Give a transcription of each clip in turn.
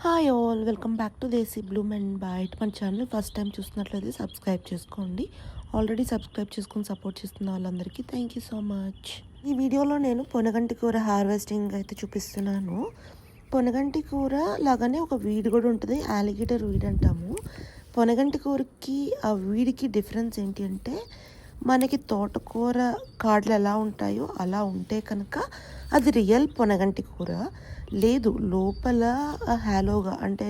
Hi all welcome back to Desi bloom and bite. మన channel first time చూస్తున్నట్లయితే subscribe చేసుకోండి. Already subscribe చేసుకొని support చేస్తున్న వాళ్ళందరికీ థ్యాంక్ యూ సో మచ్. ఈ వీడియోలో నేను పొనగంటి కూర హార్వెస్టింగ్ అయితే చూపిస్తున్నాను. పొనగంటి కూర లాగానే ఒక వీడి కూడా ఉంటుంది, ఆలిగేటర్ వీడ్ అంటాము. పొనగంటి కూరకి ఆ వీడికి డిఫరెన్స్ ఏంటి అంటే, మనకి తోటకూర కాడలు ఎలా ఉంటాయో అలా ఉంటే కనుక అది రియల్ పొనగంటి కూర. లేదు, లోపల హ్యాలోగా అంటే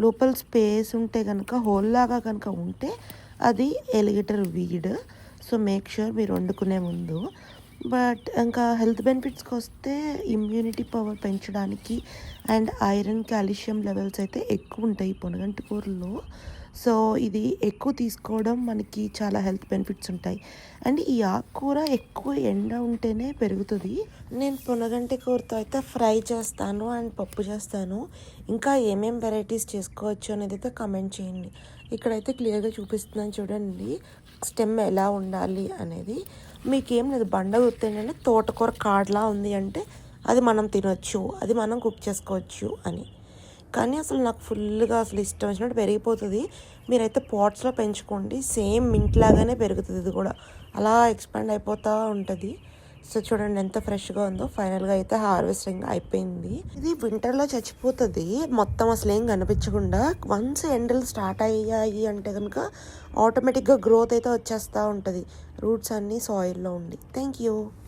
లోపల స్పేస్ ఉంటే కనుక హోల్లాగా కనుక ఉంటే అది alligator weed. So make sure మీరు వండుకునే ముందు. బట్ ఇంకా హెల్త్ బెనిఫిట్స్కి వస్తే ఇమ్యూనిటీ పవర్ పెంచడానికి అండ్ ఐరన్ కాల్షియం లెవెల్స్ అయితే ఎక్కువ ఉంటాయి పొనగంటి కూరలో. సో ఇది ఎక్కువ తీసుకోవడం మనకి చాలా హెల్త్ బెనిఫిట్స్ ఉంటాయి. అండ్ ఈ ఆకుకూర ఎక్కువ ఎండ ఉంటేనే పెరుగుతుంది. నేను పొనగంటి కూరతో అయితే ఫ్రై చేస్తాను అండ్ పప్పు చేస్తాను. ఇంకా ఏమేం వెరైటీస్ చేసుకోవచ్చు అనేది అయితే కమెంట్ చేయండి. ఇక్కడైతే క్లియర్గా చూపిస్తున్నాను చూడండి, స్టెమ్ ఎలా ఉండాలి అనేది. మీకేం లేదు, బండ గుర్తేంటంటే తోటకూర కాడలా ఉంది అంటే అది మనం తినొచ్చు, అది మనం కుక్ చేసుకోవచ్చు అని. కానీ అసలు నాకు ఫుల్గా అసలు ఇష్టం వచ్చినట్టు పెరిగిపోతుంది. మీరైతే పాట్స్లో పెంచుకోండి, సేమ్ మింట్ లాగానే పెరుగుతుంది. ఇది కూడా అలా ఎక్స్పాండ్ అయిపోతూ ఉంటుంది. సో చూడండి ఎంత ఫ్రెష్గా ఉందో. ఫైనల్గా అయితే హార్వెస్టింగ్ అయిపోయింది. ఇది వింటర్లో చచ్చిపోతుంది మొత్తం, అసలు ఏం కనిపించకుండా. వన్స్ ఎండలు స్టార్ట్ అయ్యాయి అంటే కనుక ఆటోమేటిక్గా గ్రోత్ అయితే వచ్చేస్తూ ఉంటుంది, రూట్స్ అన్నీ సాయిల్లో ఉండి. Thank you.